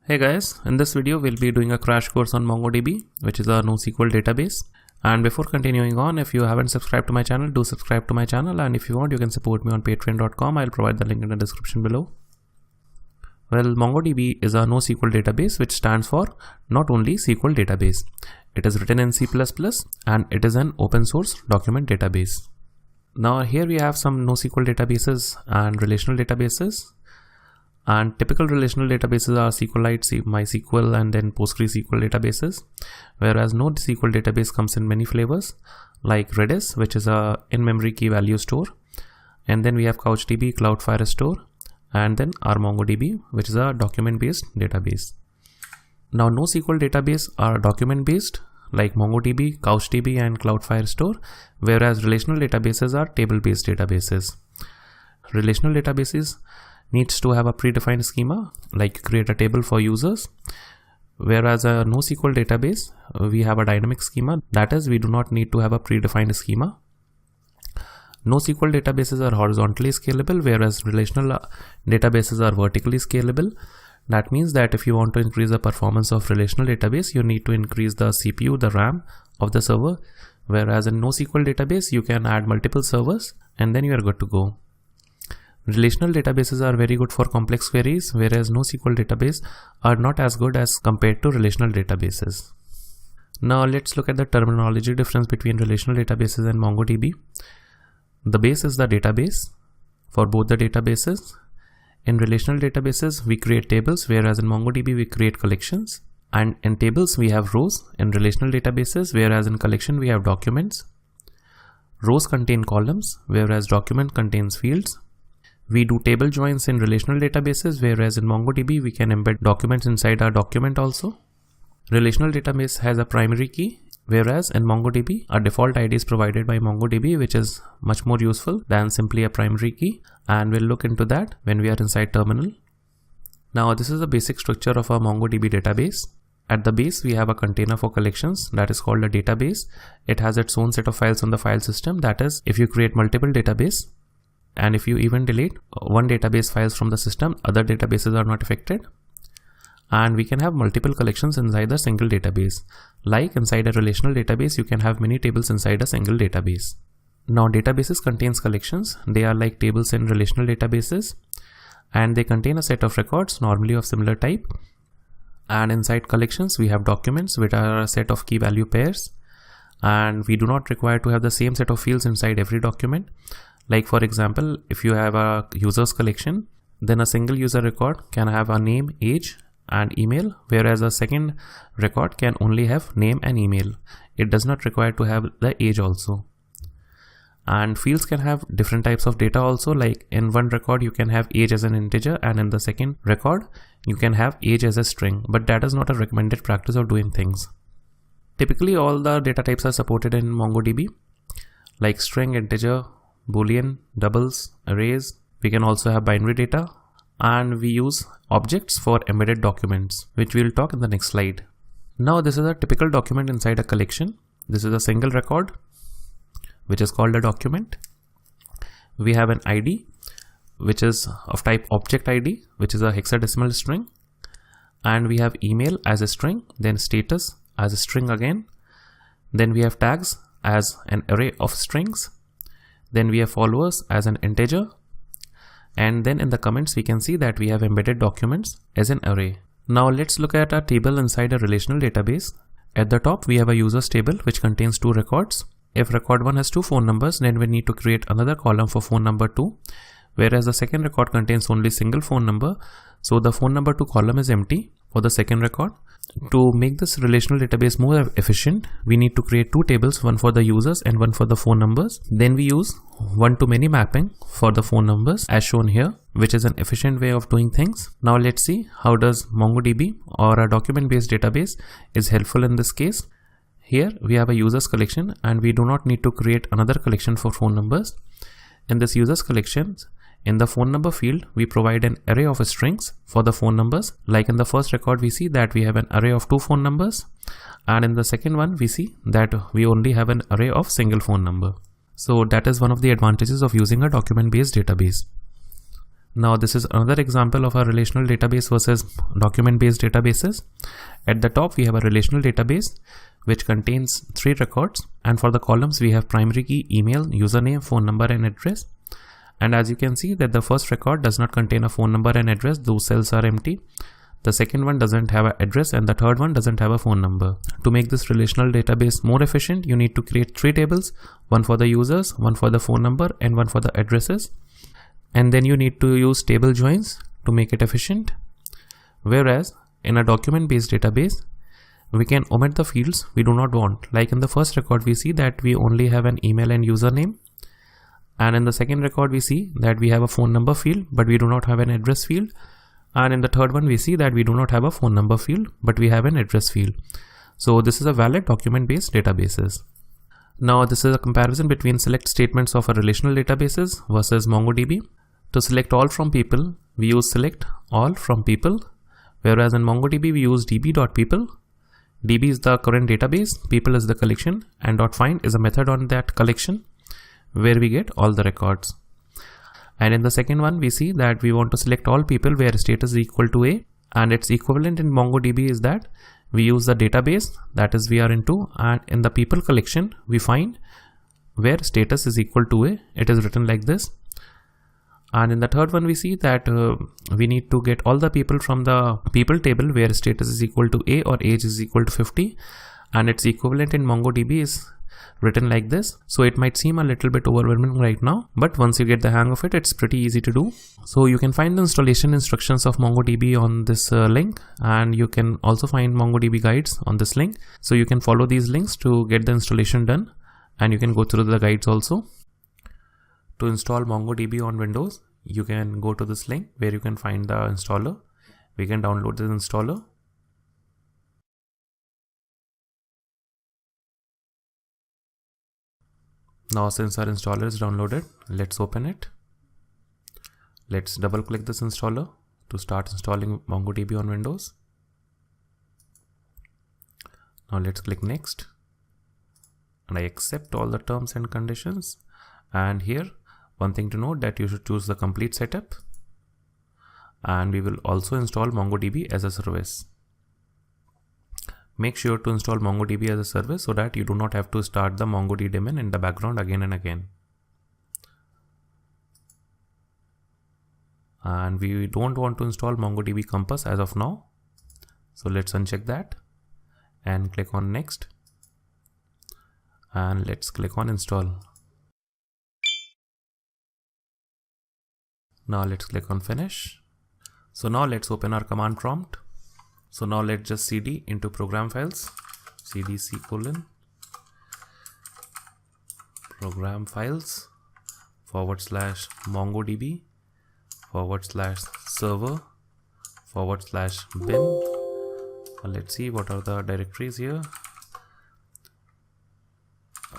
Hey guys, in this video we'll be doing a crash course on MongoDB, which is a NoSQL database. And before continuing on, if you haven't subscribed to my channel, do subscribe to my channel, and if you want, you can support me on patreon.com. I'll provide the link in the description below. Well, MongoDB is a NoSQL database, which stands for Not Only SQL Database. It is written in C++ and it is an open source document database. Now here we have some NoSQL databases and relational databases. And typical relational databases are SQLite, MySQL, and then PostgreSQL databases. Whereas NoSQL database comes in many flavors, like Redis, which is a in-memory key value store. And then we have CouchDB, Cloudflare store, and then our MongoDB, which is a document-based database. Now NoSQL database are document-based, like MongoDB, CouchDB, and Cloudflare store, whereas relational databases are table-based databases. Relational databases needs to have a predefined schema, like create a table for users, whereas a NoSQL database, we have a dynamic schema, that is, we do not need to have a predefined schema. NoSQL databases are horizontally scalable, whereas relational databases are vertically scalable. That means that if you want to increase the performance of relational database, you need to increase the CPU, the RAM of the server, whereas in NoSQL database, you can add multiple servers and then you are good to go. Relational databases are very good for complex queries, whereas NoSQL database are not as good as compared to relational databases. Now let's look at the terminology difference between relational databases and MongoDB. The base is the database for both the databases. In relational databases, we create tables, whereas in MongoDB, we create collections. And in tables, we have rows in relational databases, whereas in collection, we have documents. Rows contain columns, whereas document contains fields. We do table joins in relational databases, whereas in MongoDB, we can embed documents inside our document also. Relational database has a primary key, whereas in MongoDB, a default ID is provided by MongoDB, which is much more useful than simply a primary key. And we'll look into that when we are inside terminal. Now, this is the basic structure of a MongoDB database. At the base, we have a container for collections that is called a database. It has its own set of files on the file system. That is, if you create multiple databases, and if you even delete one database files from the system, other databases are not affected. And we can have multiple collections inside a single database. Like inside a relational database, you can have many tables inside a single database. Now databases contains collections. They are like tables in relational databases. And they contain a set of records, normally of similar type. And inside collections, we have documents, which are a set of key value pairs. And we do not require to have the same set of fields inside every document. Like for example, if you have a users collection, then a single user record can have a name, age, and email, whereas a second record can only have name and email. It does not require to have the age also. And fields can have different types of data also, like in one record you can have age as an integer, and in the second record you can have age as a string, but that is not a recommended practice of doing things. Typically all the data types are supported in MongoDB, like string, integer, Boolean, doubles, arrays. We can also have binary data, and we use objects for embedded documents, which we will talk in the next slide. Now this is a typical document inside a collection. This is a single record, which is called a document. We have an ID, which is of type object ID, which is a hexadecimal string. And we have email as a string, then status as a string again. Then we have tags as an array of strings. Then we have followers as an integer. And then in the comments, we can see that we have embedded documents as an array. Now let's look at a table inside a relational database. At the top, we have a users table, which contains two records. If record 1 has two phone numbers, then we need to create another column for phone number 2. Whereas the second record contains only single phone number. So the phone number 2 column is empty for the second record. To make this relational database more efficient, we need to create two tables, one for the users and one for the phone numbers. Then we use one-to-many mapping for the phone numbers as shown here, which is an efficient way of doing things. Now let's see how does MongoDB or a document-based database is helpful in this case. Here we have a users collection and we do not need to create another collection for phone numbers. In this users collection, in the phone number field, we provide an array of strings for the phone numbers. Like in the first record, we see that we have an array of two phone numbers. And in the second one, we see that we only have an array of single phone number. So that is one of the advantages of using a document-based database. Now this is another example of a relational database versus document-based databases. At the top we have a relational database which contains 3 records, and for the columns we have primary key, email, username, phone number and address. And as you can see that the first record does not contain a phone number and address, those cells are empty. The second one doesn't have an address and the third one doesn't have a phone number. To make this relational database more efficient, you need to create 3 tables, one for the users, one for the phone number and one for the addresses. And then you need to use table joins to make it efficient. Whereas in a document-based database, we can omit the fields we do not want. Like in the first record, we see that we only have an email and username. And in the second record, we see that we have a phone number field, but we do not have an address field. And in the third one, we see that we do not have a phone number field, but we have an address field. So this is a valid document-based databases. Now this is a comparison between select statements of a relational databases versus MongoDB. To select all from people, we use select all from people, whereas in MongoDB we use db.people. DB is the current database, people is the collection, and .find is a method on that collection where we get all the records. And in the second one, we see that we want to select all people where status is equal to A, and its equivalent in MongoDB is that we use the database, that is we are into, and in the people collection, we find where status is equal to A. It is written like this. And in the third one, we see that we need to get all the people from the people table where status is equal to A or age is equal to 50, and its equivalent in MongoDB is written like this. So it might seem a little bit overwhelming right now, but once you get the hang of it, it's pretty easy to do. So you can find the installation instructions of MongoDB on this link, and you can also find MongoDB guides on this link. So you can follow these links to get the installation done, and you can go through the guides also. To install MongoDB on Windows, you can go to this link where you can find the installer. We can download this installer. Now since our installer is downloaded, let's open it. Let's double click this installer to start installing MongoDB on Windows. Now let's click next. And I accept all the terms and conditions. And here, one thing to note that you should choose the complete setup. And we will also install MongoDB as a service. Make sure to install MongoDB as a service so that you do not have to start the MongoDB daemon in the background again and again. And we don't want to install MongoDB Compass as of now. So let's uncheck that and click on next. And let's click on install. Now let's click on finish. So now let's open our command prompt. So now let's just cd into program files, cdc : program files /MongoDB /server /bin. Let's see what are the directories here.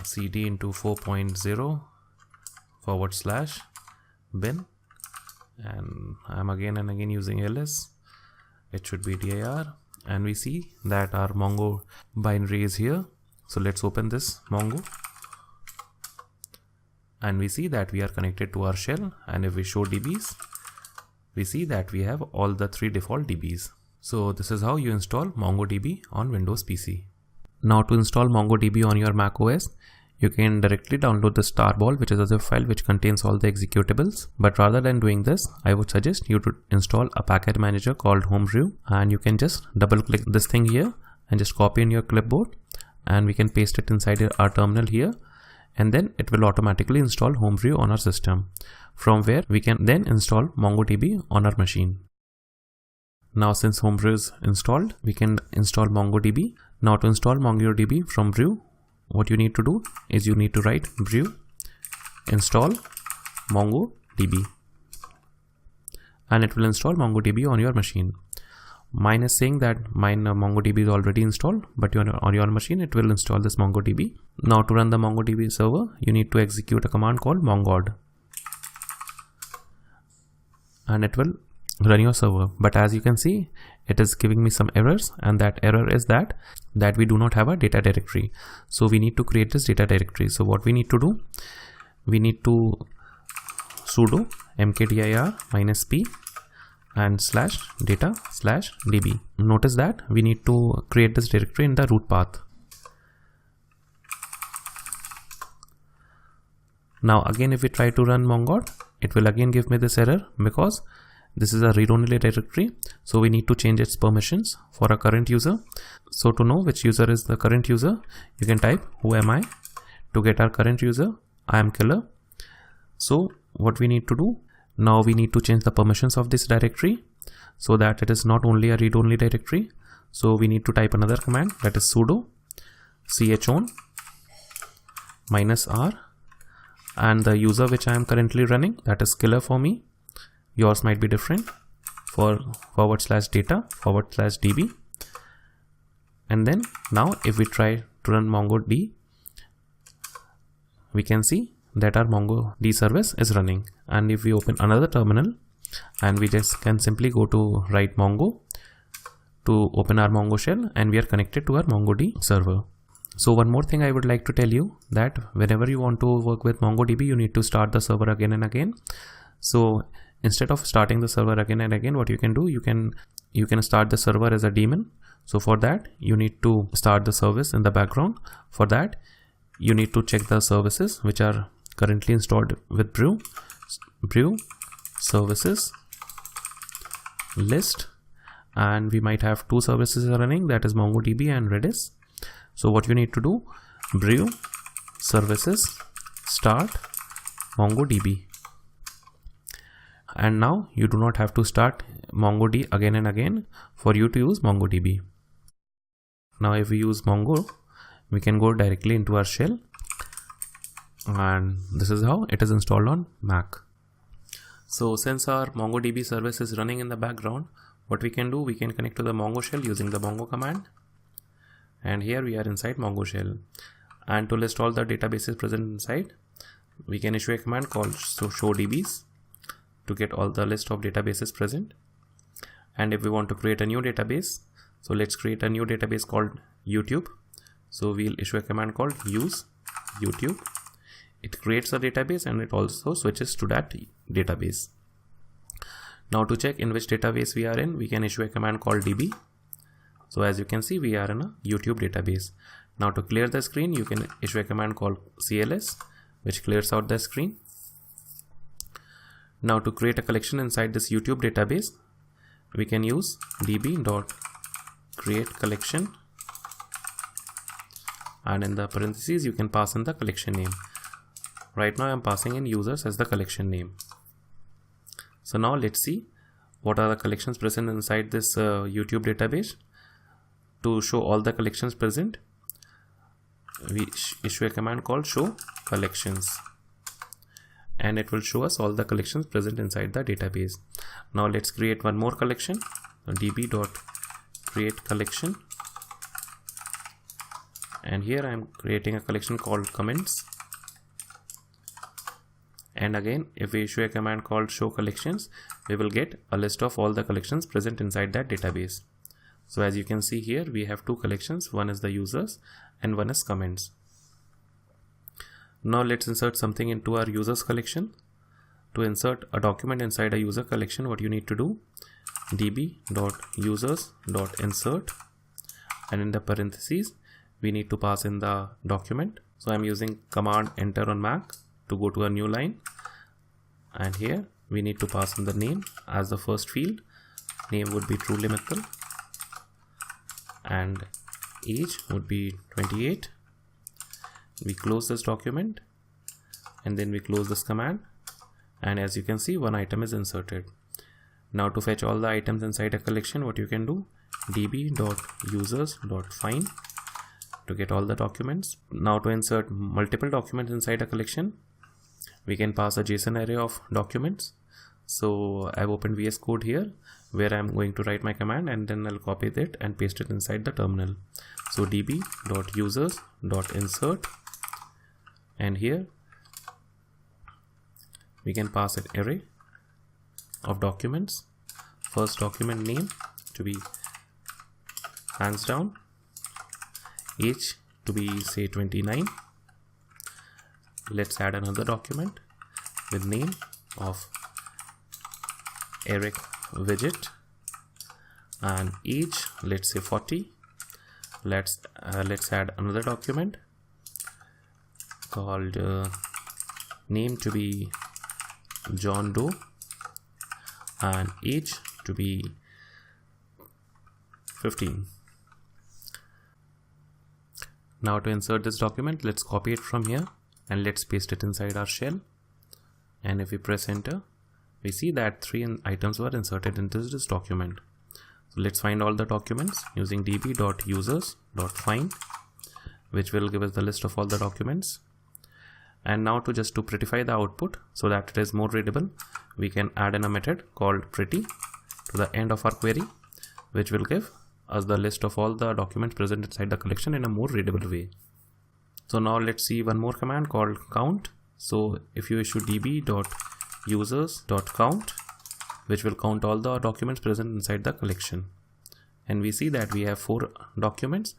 cd into 4.0 /bin, and I'm again and again using ls. It should be dir, and we see that our Mongo binary is here. So let's open this Mongo, and we see that we are connected to our shell. And if we show DBs, we see that we have all the 3 default DBs. So this is how you install MongoDB on Windows PC. Now to install MongoDB on your Mac OS, you can directly download the starball, which is a zip file which contains all the executables. But rather than doing this, I would suggest you to install a package manager called Homebrew, and you can just double click this thing here and just copy in your clipboard, and we can paste it inside our terminal here, and then it will automatically install Homebrew on our system, from where we can then install MongoDB on our machine. Now since Homebrew is installed, we can install MongoDB. Now to install MongoDB from brew, what you need to do is you need to write brew install MongoDB, and it will install MongoDB on your machine. Mine is saying that mine MongoDB is already installed, but on your machine it will install this MongoDB. Now to run the MongoDB server, you need to execute a command called mongod, and it will run your server. But as you can see, it is giving me some errors, and that error is that we do not have a data directory. So we need to create this data directory. So what we need to do, we need to sudo mkdir -p and /data/db. Notice that we need to create this directory in the root path. Now again, if we try to run mongod, it will again give me this error because this is a read-only directory. So we need to change its permissions for a current user. So to know which user is the current user, you can type who am I. To get our current user, I am killer. So what we need to do, now we need to change the permissions of this directory so that it is not only a read-only directory. So we need to type another command, that is sudo chown -r, and the user which I am currently running, that is killer for me. Yours might be different, for /data/db. And then now if we try to run MongoD, we can see that our MongoD service is running. And if we open another terminal and we just can simply go to write mongo to open our Mongo shell, and we are connected to our MongoD server. So one more thing I would like to tell you, that whenever you want to work with MongoDB, you need to start the server again and again. So instead of starting the server again and again, what you can do, you can start the server as a daemon. So for that, you need to start the service in the background. For that, you need to check the services which are currently installed with brew services list, and we might have two services running, that is MongoDB and Redis. So what you need to do, brew services start MongoDB. And now you do not have to start MongoD again and again for you to use MongoDB. Now if we use Mongo, we can go directly into our shell, and this is how it is installed on Mac. So since our MongoDB service is running in the background, what we can do, we can connect to the Mongo shell using the Mongo command. And here we are inside Mongo shell. And to list all the databases present inside, we can issue a command called showdbs to get all the list of databases present. And if we want to create a new database, so let's create a new database called YouTube. So we'll issue a command called use YouTube. It creates a database and it also switches to that database. Now to check in which database we are in, we can issue a command called db. So as you can see, we are in a YouTube database. Now to clear the screen, you can issue a command called cls, which clears out the screen. Now to create a collection inside this YouTube database, we can use db.createCollection, and in the parentheses you can pass in the collection name. Right now I am passing in users as the collection name. So now let's see what are the collections present inside this YouTube database. To show all the collections present, we issue a command called show collections, and it will show us all the collections present inside the database. Now let's create one more collection, db.createCollection, and here I am creating a collection called comments. And again, if we issue a command called show collections, we will get a list of all the collections present inside that database. So as you can see here, we have two collections, one is the users and one is comments. Now let's insert something into our users collection. To insert a document inside a user collection, what you need to do, db.users.insert, and in the parentheses, we need to pass in the document. So I'm using command enter on Mac to go to a new line, and here we need to pass in the name as the first field. Name would be truly Mittal, and age would be 28. We close this document and then we close this command, and as you can see, one item is inserted. Now to fetch all the items inside a collection, what you can do, db.users.find to get all the documents. Now to insert multiple documents inside a collection, we can pass a JSON array of documents. So I've opened VS Code here where I'm going to write my command, and then I'll copy it and paste it inside the terminal. So db.users.insert, and here we can pass an array of documents. First document name to be hands down, age to be say 29. Let's add another document with name of Eric widget, and age, let's say 40. Let's add another document called name to be John Doe and age to be 15. Now to insert this document, let's copy it from here and let's paste it inside our shell. And if we press enter, we see that 3 items were inserted into this document. So let's find all the documents using db.users.find, which will give us the list of all the documents. And now to prettify the output so that it is more readable, we can add in a method called pretty to the end of our query, which will give us the list of all the documents present inside the collection in a more readable way. So now let's see one more command called count. So if you issue db.users.count, which will count all the documents present inside the collection, and we see that we have 4 documents.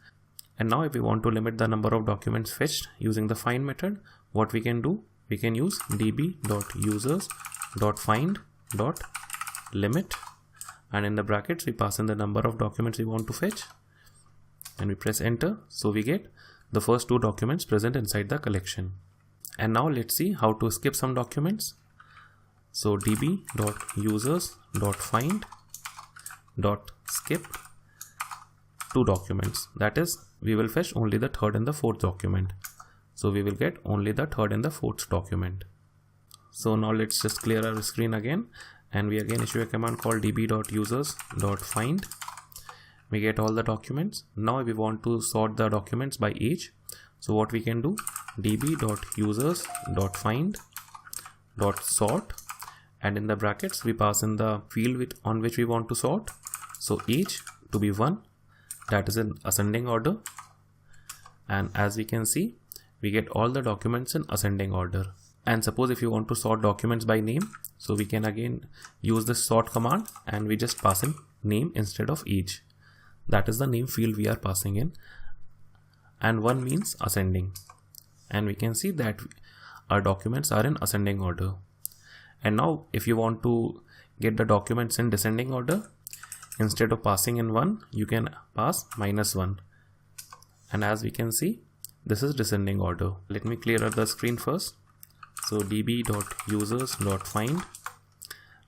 And now if we want to limit the number of documents fetched using the find method, what we can do, we can use db.users.find.limit, and in the brackets we pass in the number of documents we want to fetch, and we press enter. So we get the first 2 documents present inside the collection. And now let's see how to skip some documents. So db.users.find.skip 2 documents, that is, we will fetch only the 3rd and the 4th document. So we will get only the 3rd and the 4th document. So now let's just clear our screen again, and we again issue a command called db.users.find. We get all the documents. Now if we want to sort the documents by age, so what we can do, db.users.find.sort, and in the brackets we pass in the field on which we want to sort. So age to be 1, that is in ascending order, and as we can see, we get all the documents in ascending order. And suppose if you want to sort documents by name, so we can again use this sort command, and we just pass in name instead of age. That is the name field we are passing in, and 1 means ascending, and we can see that our documents are in ascending order. And now if you want to get the documents in descending order, instead of passing in 1, you can pass -1, and as we can see, this is descending order. Let me clear up the screen first. So db.users.find.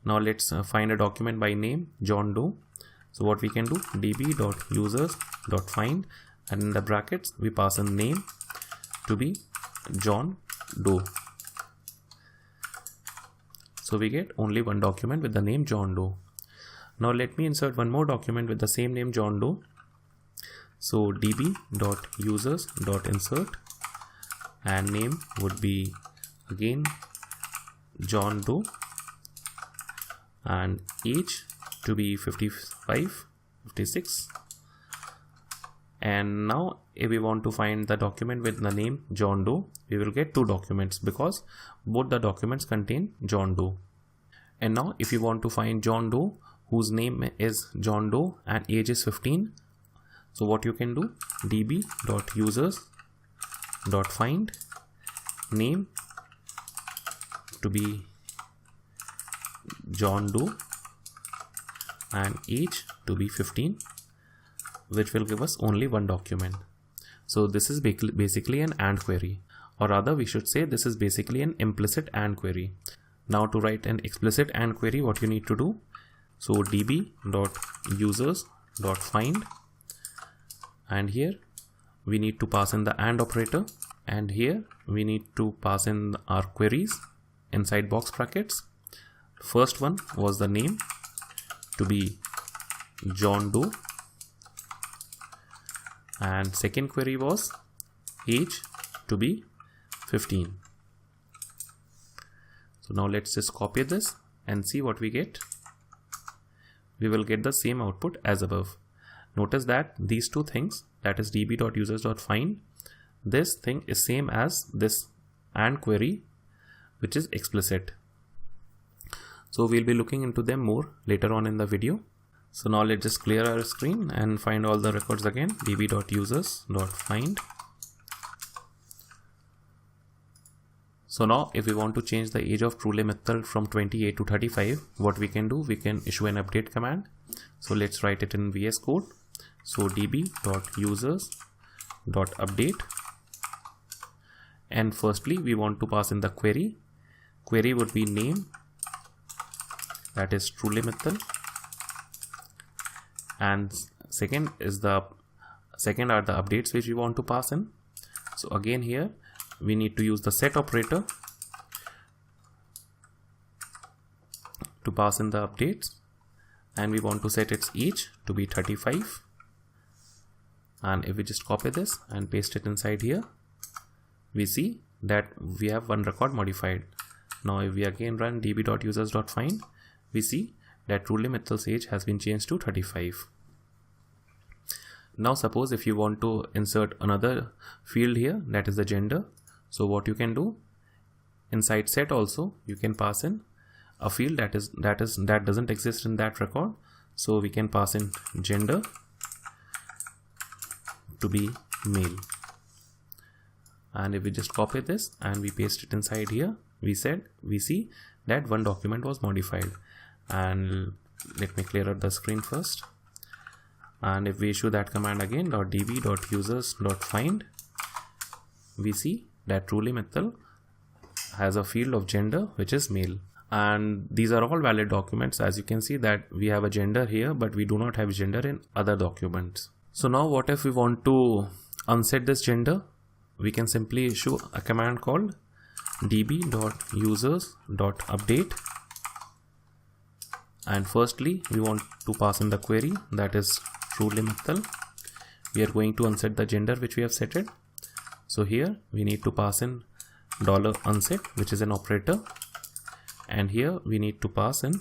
Now let's find a document by name John Doe. So what we can do, db.users.find, and in the brackets we pass a name to be John Doe. So we get only 1 document with the name John Doe. Now let me insert one more document with the same name John Doe. So db.users.insert, and name would be again John Doe, and age to be 55, 56. And now if we want to find the document with the name John Doe, we will get 2 documents because both the documents contain John Doe. And now if you want to find John Doe whose name is John Doe and age is 15, so what you can do, db.users.find, name to be John Doe and age to be 15, which will give us only 1 document. So this is basically an AND query, or rather we should say this is basically an implicit AND query. Now to write an explicit AND query, what you need to do, so db.users.find, and here we need to pass in the AND operator, and here we need to pass in our queries inside box brackets. First one was the name to be John Doe, and second query was age to be 15. So now let's just copy this and see what we get. We will get the same output as above. Notice that these 2 things, that is db.users.find, this thing is same as this AND query, which is explicit. So we'll be looking into them more later on in the video. So now let's just clear our screen and find all the records again, db.users.find. So now if we want to change the age of truly method from 28 to 35, what we can do, we can issue an update command. So let's write it in VS Code. So db.users.update, and firstly we want to pass in the query. Query would be name, that is truly method, and second are the updates which we want to pass in. So again here we need to use the set operator to pass in the updates, and we want to set its age to be 35. And if we just copy this and paste it inside here, we see that we have one record modified. Now if we again run db.users.find, we see that truly method's age has been changed to 35. Now suppose if you want to insert another field here, that is the gender. So what you can do, inside set also you can pass in a field that doesn't exist in that record. So we can pass in gender to be male, and if we just copy this and we paste it inside here, we see that one document was modified. And let me clear out the screen first, and if we issue that command again, .db.users.find, we see that truly method has a field of gender which is male, and these are all valid documents. As you can see that we have a gender here, but we do not have gender in other documents. So now what if we want to unset this gender? We can simply issue a command called db.users.update, and firstly we want to pass in the query, that is truly method. We are going to unset the gender which we have set it. So here we need to pass in $unset, which is an operator, and here we need to pass in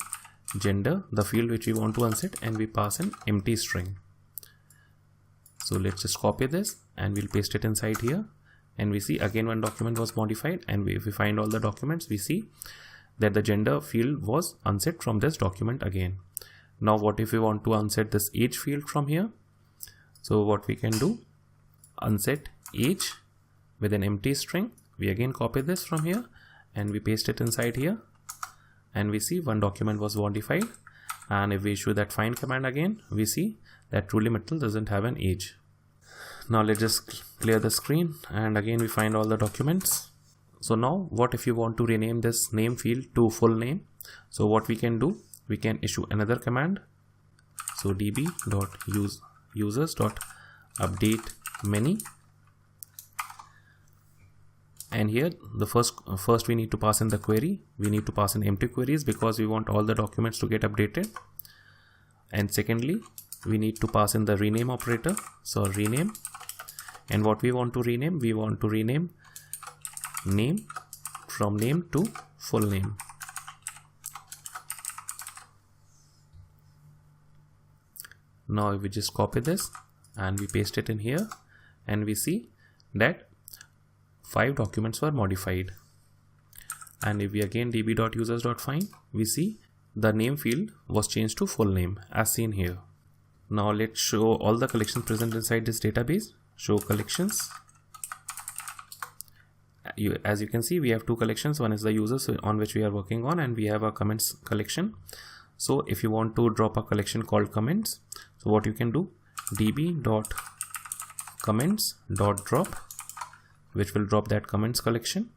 gender, the field which we want to unset, and we pass in empty string. So let's just copy this and we'll paste it inside here, and we see again one document was modified, and if we find all the documents, we see that the gender field was unset from this document again. Now what if we want to unset this age field from here? So what we can do, unset age with an empty string. We again copy this from here and we paste it inside here, and we see one document was modified. And if we issue that find command again, we see that truly method doesn't have an age. Now let's just clear the screen, and again we find all the documents. So now what if you want to rename this name field to full name? So what we can do, we can issue another command. So db.users.update many, and here the first we need to pass in the query. We need to pass in empty queries because we want all the documents to get updated. And secondly, we need to pass in the rename operator. So rename, and what we want to rename, we want to rename name from name to full name. Now if we just copy this and we paste it in here, and we see that 5 documents were modified. And if we again db.users.find, we see the name field was changed to full name as seen here. Now let's show all the collections present inside this database. Show collections. As you can see, we have 2 collections. One is the users on which we are working on, and we have a comments collection. So if you want to drop a collection called comments, so what you can do, db.comments.drop, which will drop that comments collection.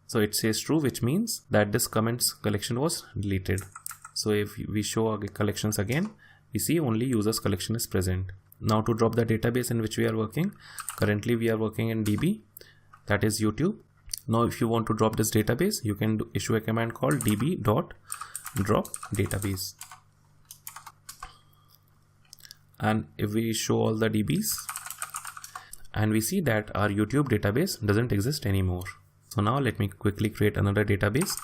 So it says true, which means that this comments collection was deleted. So if we show our collections again, we see only users collection is present. Now to drop the database in which we are working, currently we are working in DB, that is YouTube. Now if you want to drop this database, you can issue a command called db.drop database. And if we show all the DBs, and we see that our YouTube database doesn't exist anymore. So now let me quickly create another database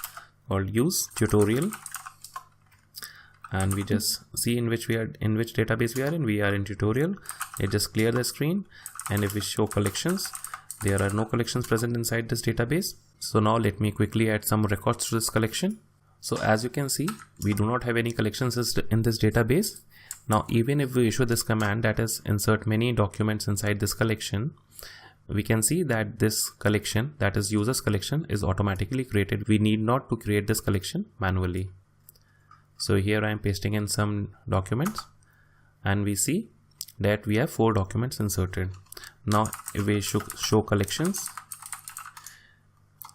called use tutorial, and we just see in which database we are in. We are in tutorial. Let's just clear the screen, and if we show collections, there are no collections present inside this database. So now let me quickly add some records to this collection. So as you can see, we do not have any collections in this database. Now even if we issue this command, that is insert many documents inside this collection, we can see that this collection, that is users collection, is automatically created. We need not to create this collection manually. So here I am pasting in some documents and we see that we have 4 documents inserted. Now if we show collections,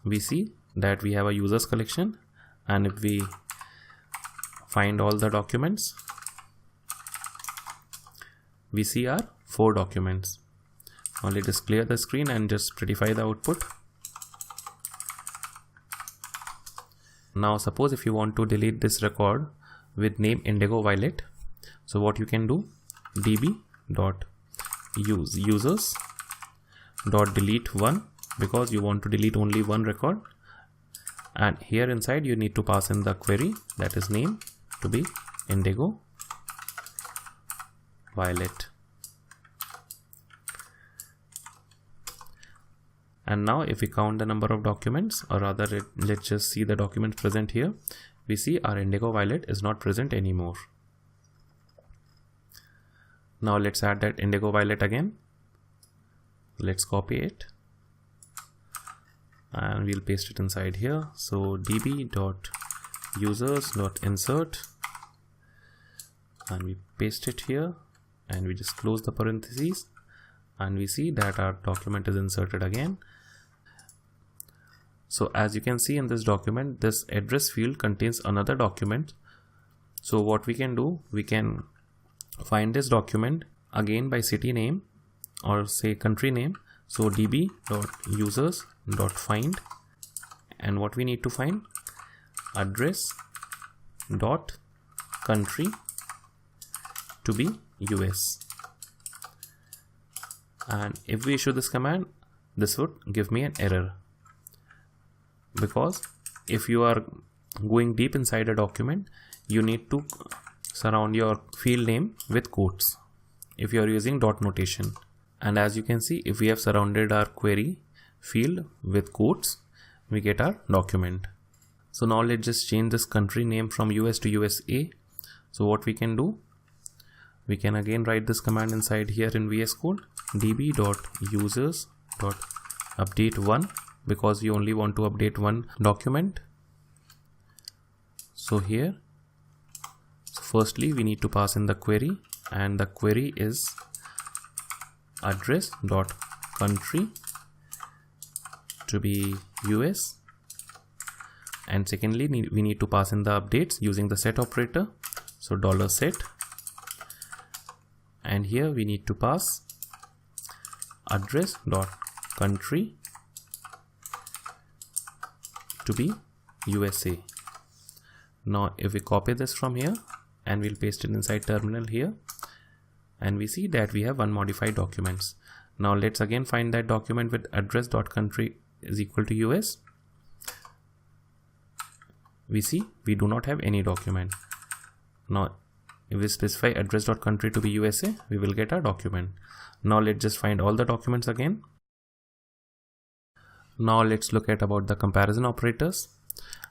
we see that we have a users collection, and if we find all the documents, we see our 4 documents. Now let us clear the screen and just prettify the output. Now suppose if you want to delete this record with name indigo violet, so what you can do, db.users.delete1, because you want to delete only one record, and here inside you need to pass in the query, that is name to be indigo violet. And now if we count the number of documents, or rather let's just see the documents present here, we see our indigo violet is not present anymore. Now let's add that indigo violet again. Let's copy it and we'll paste it inside here. So db.users.insert, and we paste it here and we just close the parentheses, and we see that our document is inserted again. So as you can see in this document, this address field contains another document. So what we can do, we can find this document again by city name or say country name. So db.users.find, and what we need to find, address.country to be US. And if we issue this command, this would give me an error, because if you are going deep inside a document, you need to surround your field name with quotes if you are using dot notation. And as you can see, if we have surrounded our query field with quotes, we get our document. So now let's just change this country name from US to USA. So what we can do, we can again write this command inside here in VS Code, db.users.update1, because we only want to update one document. So here, so firstly we need to pass in the query, and the query is address.country to be US, and secondly we need to pass in the updates using the set operator, so $set, and here we need to pass address.country to be USA. Now if we copy this from here and we'll paste it inside terminal here, and we see that we have unmodified documents. Now let's again find that document with address.country is equal to US. We see we do not have any document. Now if we specify address.country to be USA, we will get our document. Now let's just find all the documents again. Now let's look at about the comparison operators.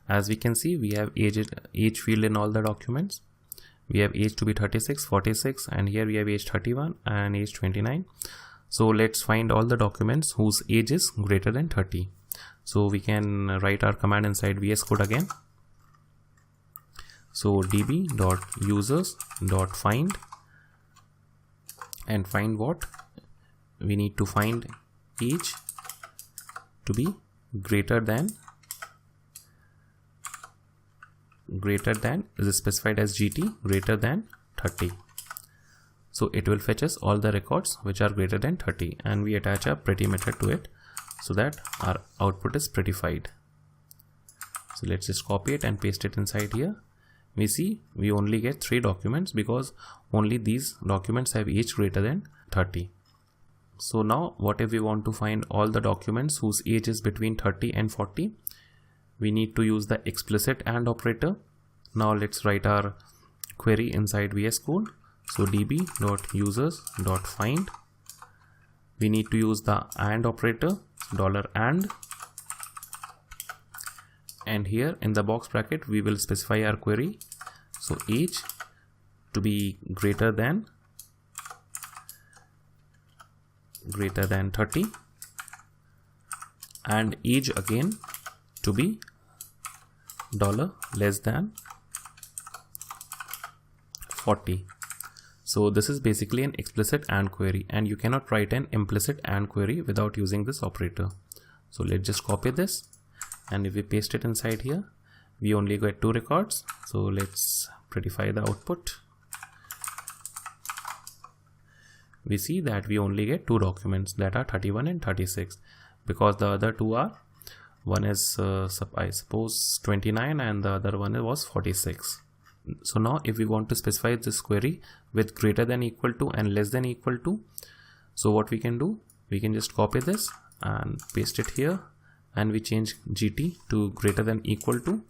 As we can see, we have age field in all the documents. We have age to be 36, 46, and here we have age 31 and age 29. So let's find all the documents whose age is greater than 30. So we can write our command inside VS Code again. So db.users.find, and find what? We need to find age to be greater than is specified as GT, greater than 30. So it will fetch us all the records which are greater than 30, and we attach a pretty method to it so that our output is prettified. So let's just copy it and paste it inside here. We see we only get 3 documents because only these documents have age greater than 30. So now what if we want to find all the documents whose age is between 30 and 40? We need to use the explicit AND operator. Now let's write our query inside VS Code. So db.users.find. We need to use the AND operator, $and. And here in the box bracket, we will specify our query. So age to be greater than 30, and age again to be $less than 40. So this is basically an explicit AND query, and you cannot write an implicit AND query without using this operator. So let's just copy this, and if we paste it inside here, we only get 2 records. So let's prettify the output. We see that we only get 2 documents, that are 31 and 36, because the other 2 are, one is I suppose 29 and the other one was 46. So now if we want to specify this query with greater than equal to and less than equal to, so what we can do, we can just copy this and paste it here, and we change GT to greater than equal to,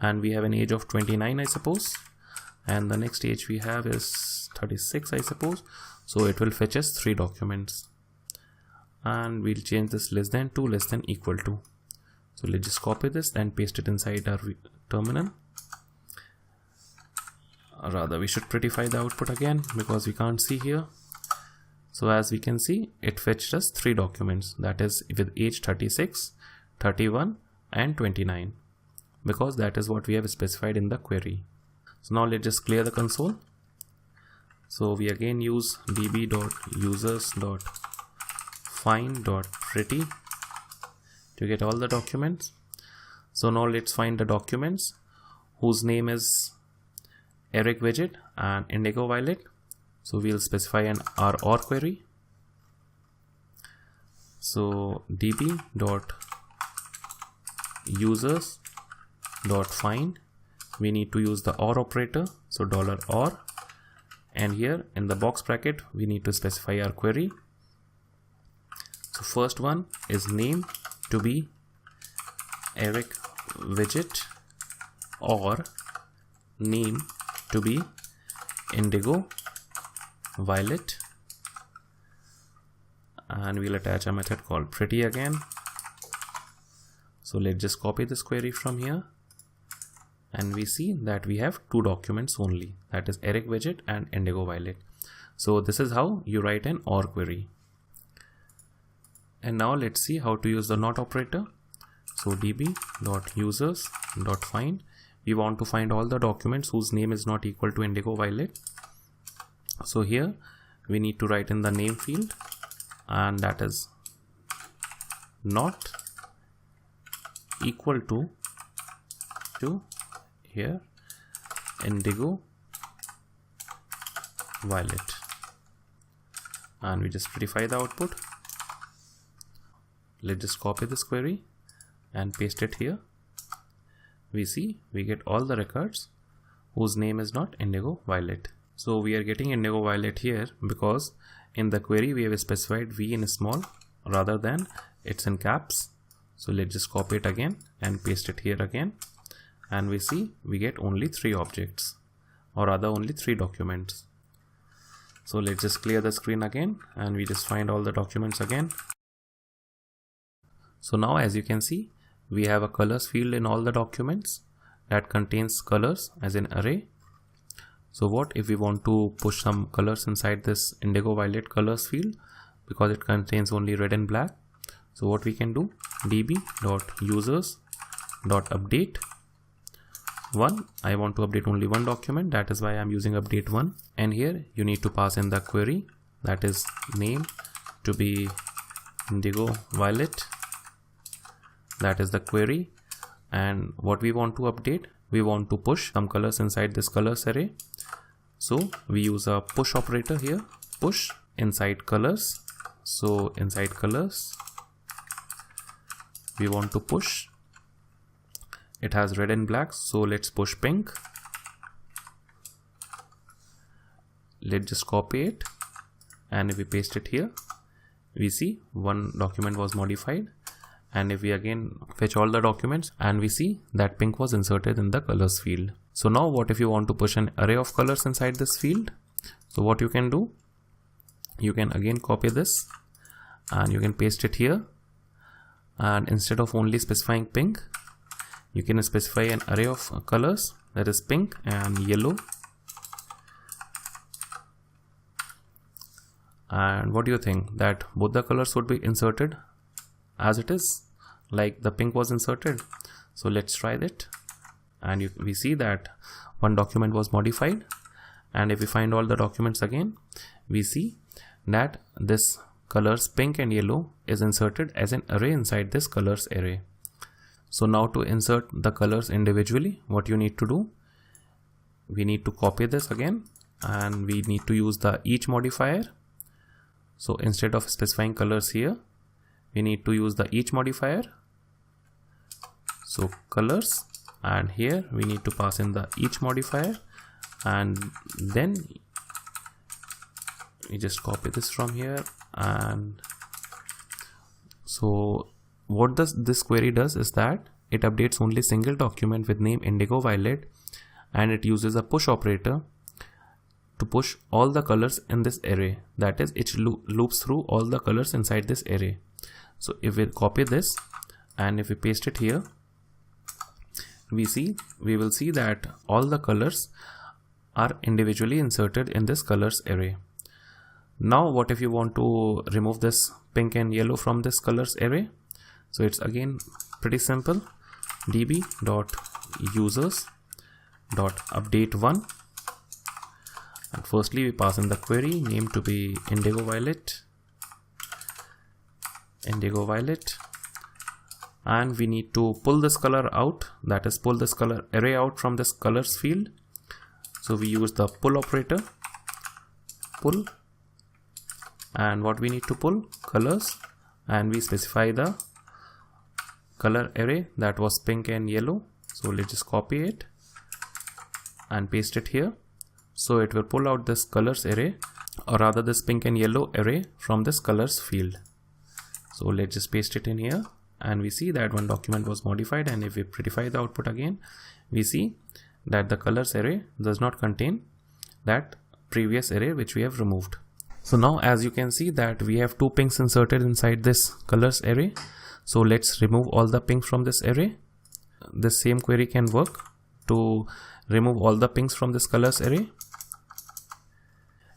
and we have an age of 29 I suppose, and the next age we have is 36 I suppose. So it will fetch us 3 documents, and we'll change this less than to less than equal to. So let's just copy this and paste it inside our terminal. Rather, we should prettify the output again because we can't see here. So as we can see, it fetched us 3 documents, that is with age 36, 31 and 29, because that is what we have specified in the query. So now let's just clear the console. So we again use db.users.find.pretty to get all the documents. So now let's find the documents whose name is Eric Widget and Indigo Violet. So we'll specify an or query. So db.users.find, we need to use the or operator, so $or, and here in the box bracket we need to specify our query. So first one is name to be Eric Widget or name to be Indigo Violet, and we'll attach a method called pretty again. So let's just copy this query from here, and we see that we have 2 documents only, that is Eric Widget and Indigo Violet. So this is how you write an OR query. And now let's see how to use the not operator. So db.users.find, we want to find all the documents whose name is not equal to Indigo Violet. So here we need to write in the name field, and that is not equal to here Indigo Violet, and we just prettify the output. Let's just copy this query and paste it here. We see we get all the records whose name is not Indigo Violet. So we are getting Indigo Violet here because in the query we have specified V in small rather than it's in caps. So let's just copy it again and paste it here again, and we see we get only 3 objects, or rather only 3 documents. So let's just clear the screen again, and we just find all the documents again. So now as you can see, we have a colors field in all the documents that contains colors as an array. So what if we want to push some colors inside this Indigo Violet colors field, because it contains only red and black? So what we can do, db.users.update 1. I want to update only 1 document, that is why I'm using update 1. And here you need to pass in the query, that is name to be Indigo Violet. That is the query. And what we want to update, we want to push some colors inside this colors array. So we use a push operator here, push inside colors. So inside colors, we want to push, it has red and black, so let's push pink. Let's just copy it, and if we paste it here, we see 1 document was modified. And if we again fetch all the documents, and we see that pink was inserted in the colors field. So now what if you want to push an array of colors inside this field? So what you can do, you can again copy this and you can paste it here, and instead of only specifying pink, you can specify an array of colors, that is pink and yellow. And what do you think, that both the colors would be inserted as it is, like the pink was inserted. So let's try that, and we see that one document was modified. And if we find all the documents again, we see that this colors pink and yellow is inserted as an array inside this colors array. So now to insert the colors individually, what you need to do, we need to copy this again, and we need to use the each modifier. So instead of specifying colors here, we need to use the each modifier. So colors, and here we need to pass in the each modifier, and then we just copy this from here. And so what this query does is that it updates only single document with name indigo violet, and it uses a push operator to push all the colors in this array. That is, it loops through all the colors inside this array. So if we copy this and if we paste it here, we will see that all the colors are individually inserted in this colors array. Now what if you want to remove this pink and yellow from this colors array? So it's again pretty simple. db.users.update1, and firstly we pass in the query name to be indigo violet, and we need to pull this color out, that is pull this color array out from this colors field. So we use the pull operator, pull, and what we need to pull, colors, and we specify the color array that was pink and yellow. So let's just copy it and paste it here. So it will pull out this colors array, or rather this pink and yellow array, from this colors field. So let's just paste it in here, and we see that one document was modified. And if we prettify the output again, we see that the colors array does not contain that previous array which we have removed. So now as you can see that we have two pinks inserted inside this colors array. So let's remove all the pink from this array. This same query can work to remove all the pinks from this colors array.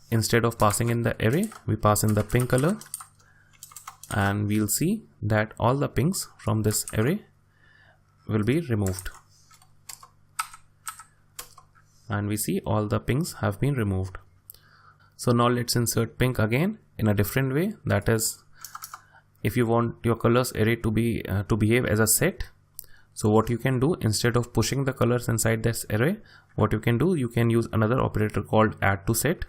Instead of passing in the array, we pass in the pink color, and we'll see that all the pinks from this array will be removed. And we see all the pinks have been removed. So now let's insert pink again in a different way. That is, if you want your colors array to behave as a set, so what you can do, instead of pushing the colors inside this array, what you can do, you can use another operator called add to set.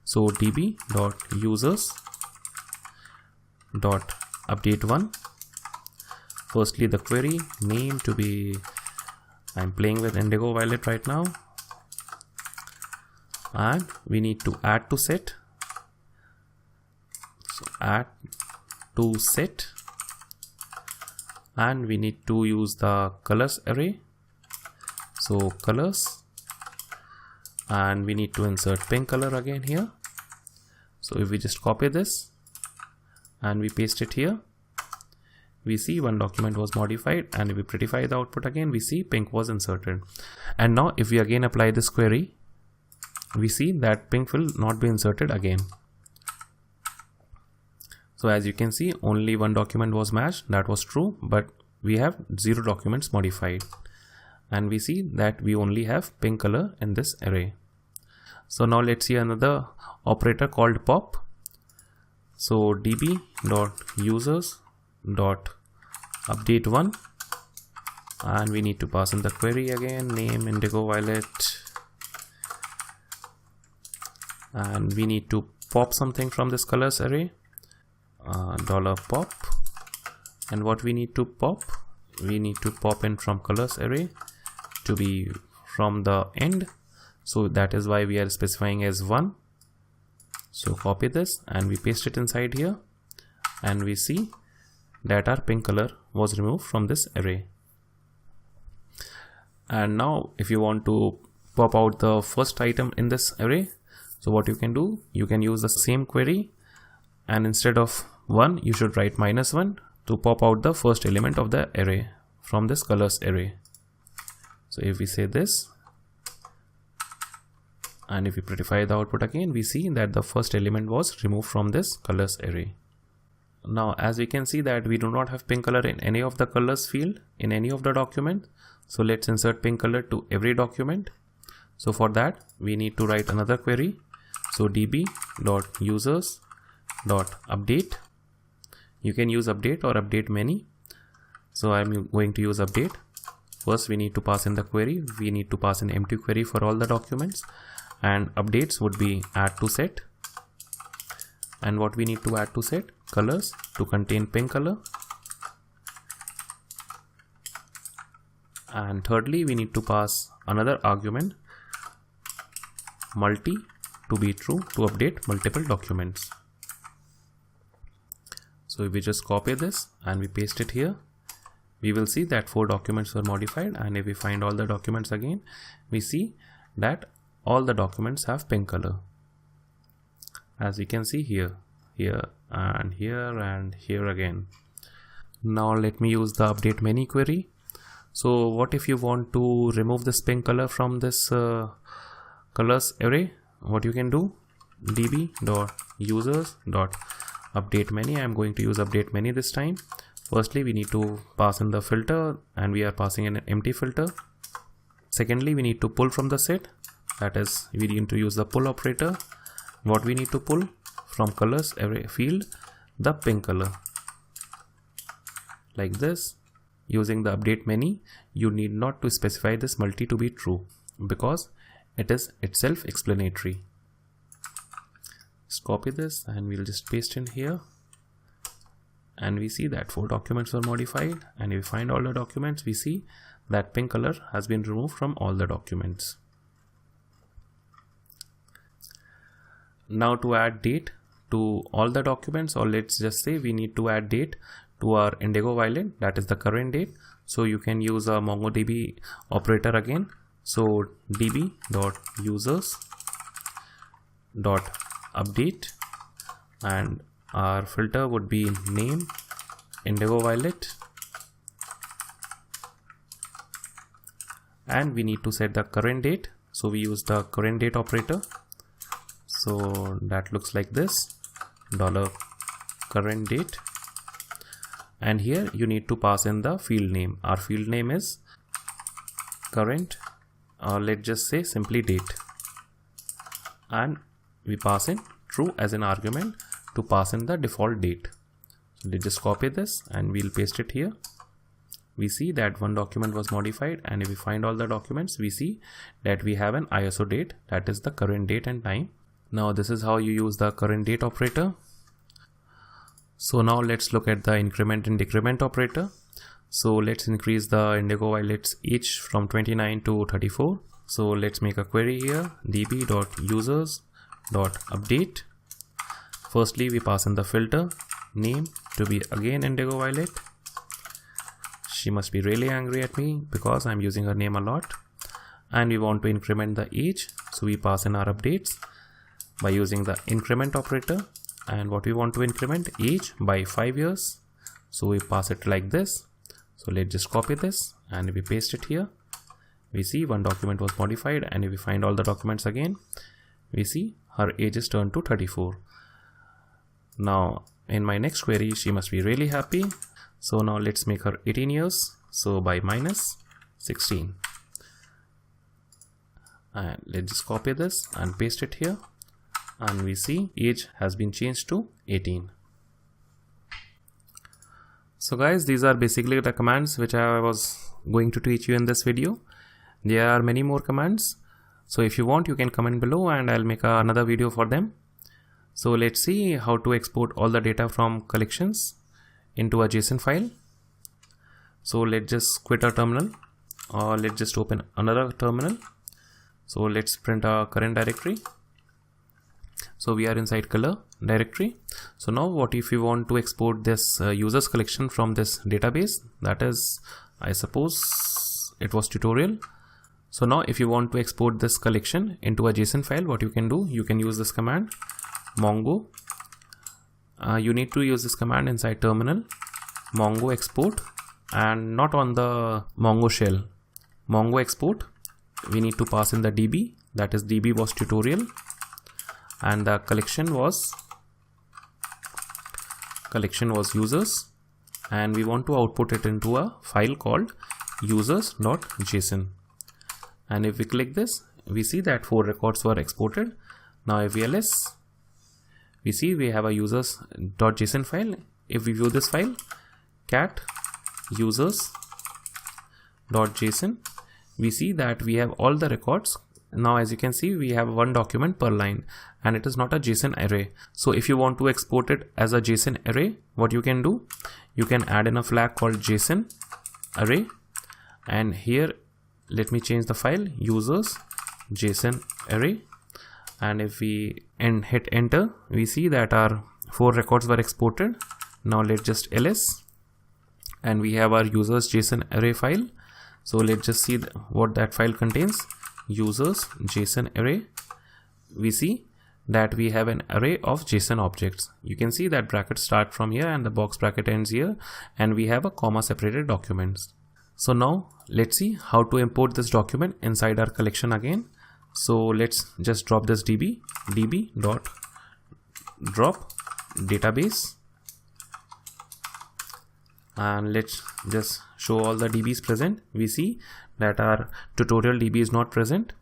So db.users.update1, firstly the query name to be, I'm playing with indigo violet right now, and we need to add to set. So add to set, and we need to use the colors array. So colors, and we need to insert pink color again here. So if we just copy this and we paste it here, we see one document was modified, and if we prettify the output again, we see pink was inserted. And now if we again apply this query, we see that pink will not be inserted again. So as you can see, only one document was matched, that was true, but we have 0 documents modified, and we see that we only have pink color in this array. So now let's see another operator called pop. So db.users.update1, and we need to pass in the query again, name indigo violet, and we need to pop something from this colors array, $pop, and what we need to pop, we need to pop in from colors array to be from the end. So that is why we are specifying as 1. So copy this and we paste it inside here, and we see that our pink color was removed from this array. And now if you want to pop out the first item in this array, so what you can do, you can use the same query, and instead of 1 you should write -1 to pop out the first element of the array from this colors array. So if we say this, and if we prettify the output again, we see that the first element was removed from this colors array. Now as we can see that we do not have pink color in any of the colors field in any of the document. So let's insert pink color to every document. So for that we need to write another query. So db.users.update. You can use update or update many. So I'm going to use update. First we need to pass in the query. We need to pass in empty query for all the documents, and updates would be add to set. And what we need to add to set? Colors to contain pink color. And thirdly we need to pass another argument multi to be true to update multiple documents. So if we just copy this and we paste it here, we will see that 4 documents were modified, and if we find all the documents again, we see that all the documents have pink color, as we can see here, and here again. Now let me use the update many query. So what if you want to remove this pink color from this colors array? What you can do? db.users.update many. I'm going to use update many this time. Firstly we need to pass in the filter, and we are passing in an empty filter. Secondly we need to pull from the set, that is we need to use the pull operator. What we need to pull from colors array field? The pink color, like this. Using the update many, you need not to specify this multi to be true because it is itself explanatory. Let's copy this and we'll just paste in here, and we see that 4 documents were modified, and if we find all the documents, we see that pink color has been removed from all the documents. Now to add date to all the documents, or let's just say we need to add date to our Indigo Violet, that is the current date. So you can use a MongoDB operator again. So db.users.update, and our filter would be name Indigo Violet, and we need to set the current date. So we use the current date operator. So that looks like this, $current date, and here you need to pass in the field name. Our field name is current, or let's just say simply date, and we pass in true as an argument to pass in the default date. So let's just copy this and we'll paste it here. We see that 1 document was modified, and if we find all the documents, we see that we have an ISO date, that is the current date and time. Now this is how you use the current date operator. So now let's look at the increment and decrement operator. So let's increase the Indigo Violet's age from 29 to 34. So let's make a query here, db.users.update. Firstly we pass in the filter name to be again Indigo Violet. She must be really angry at me because I'm using her name a lot. And we want to increment the age, so we pass in our updates by using the increment operator. And what we want to increment? Age by 5 years. So we pass it like this. So let's just copy this and we paste it here. We see 1 document was modified, and if we find all the documents again, we see her age is turned to 34. Now in my next query, she must be really happy. So now let's make her 18 years. So by minus 16. And let's just copy this and paste it here. And we see age has been changed to 18. So guys, these are basically the commands which I was going to teach you in this video. There are many more commands. So if you want, you can comment below and I'll make another video for them. So let's see how to export all the data from collections into a JSON file. So let's just quit our terminal, or let's just open another terminal. So let's print our current directory. So we are inside color directory. So now what if we want to export this users collection from this database? That is, I suppose it was tutorial. So now if you want to export this collection into a JSON file, what you can do, you can use this command mongo. You need to use this command inside terminal, mongo export, and not on the mongo shell. Mongo export, we need to pass in the db, that is db was tutorial, and the collection was collection was users, and we want to output it into a file called users.json. And if we click this, we see that 4 records were exported. Now if we ls, we see we have a users.json file. If we view this file, cat users.json, we see that we have all the records. Now as you can see, we have 1 document per line, and it is not a JSON array. So if you want to export it as a JSON array, what you can do, you can add in a flag called JSON array, and here let me change the file users JSON array, and if we hit enter, we see that our 4 records were exported. Now let's just ls, and we have our users JSON array file. So let's just see what that file contains. Users JSON array. We see that we have an array of JSON objects. You can see that brackets start from here and the box bracket ends here, and we have a comma separated documents. So now let's see how to import this document inside our collection again. So let's just drop this db.drop database, and let's just show all the DBs present. We see that our tutorial DB is not present.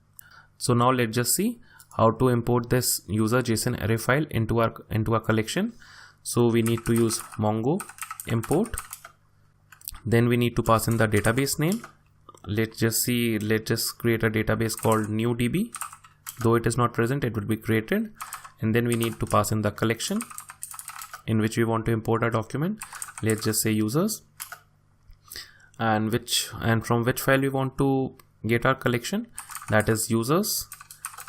So now let's just see how to import this user JSON array file into our collection. So we need to use mongo import. Then we need to pass in the database name. Let's just create a database called new DB. Though it is not present, it will be created. And then we need to pass in the collection in which we want to import a document. Let's just say users, and from which file we want to get our collection, that is users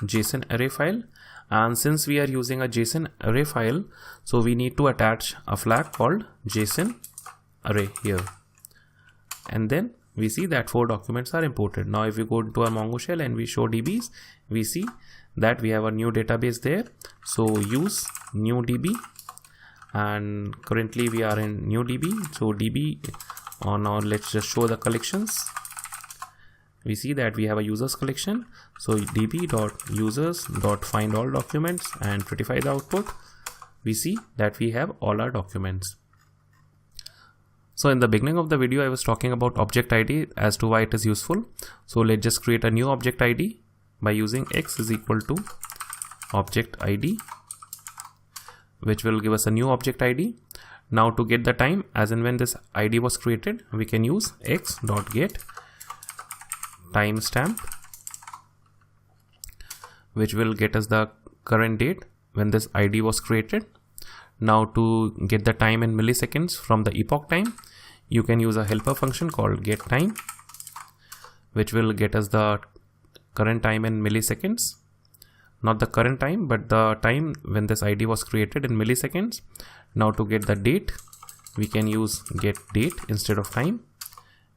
JSON array file. And since we are using a JSON array file, so we need to attach a flag called JSON array here, and then we see that 4 documents are imported. Now if we go into our Mongo shell and we show DBs, we see that we have a new database there. So use new DB, and currently we are in new DB. So DB, now let's just show the collections. We see that we have a users collection. So db.users.find all documents, and prettify the output. We see that we have all our documents. So in the beginning of the video, I was talking about object ID as to why it is useful. So let's just create a new object ID by using x is equal to object ID, which will give us a new object ID. Now to get the time as and when this ID was created, we can use x.get timestamp, which will get us the current date when this ID was created. Now to get the time in milliseconds from the epoch time, you can use a helper function called getTime, which will get us the current time in milliseconds. Not the current time, but the time when this ID was created in milliseconds. Now to get the date, we can use getDate instead of time.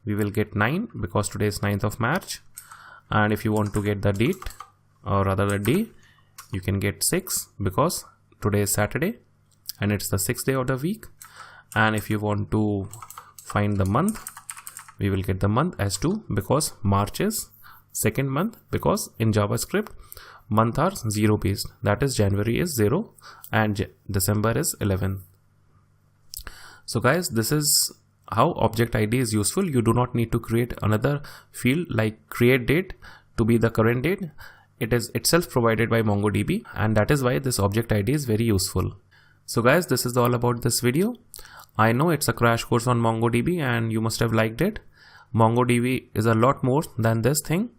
We will get 9 because today is 9th of March. And if you want to get the date, or rather the day, you can get 6 because today is Saturday and it's the 6th day of the week. And if you want to find the month, we will get the month as 2 because March is 2nd month, because in JavaScript month are 0 based, that is January is 0 and December is 11. So guys, this is how object ID is useful. You do not need to create another field like create date to be the current date. It is itself provided by MongoDB, and that is why this object ID is very useful. So guys, this is all about this video. I know it's a crash course on MongoDB and you must have liked it. MongoDB is a lot more than this thing.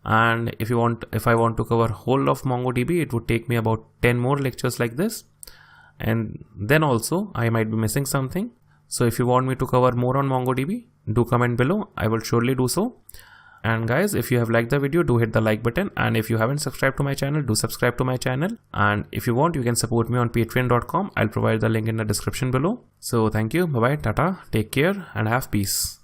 And if I want to cover whole of MongoDB, it would take me about 10 more lectures like this. And then also I might be missing something. So if you want me to cover more on MongoDB, do comment below. I will surely do so. And guys, if you have liked the video, do hit the like button. And if you haven't subscribed to my channel, do subscribe to my channel. And if you want, you can support me on patreon.com. I'll provide the link in the description below. So thank you. Bye bye. Tata. Take care and have peace.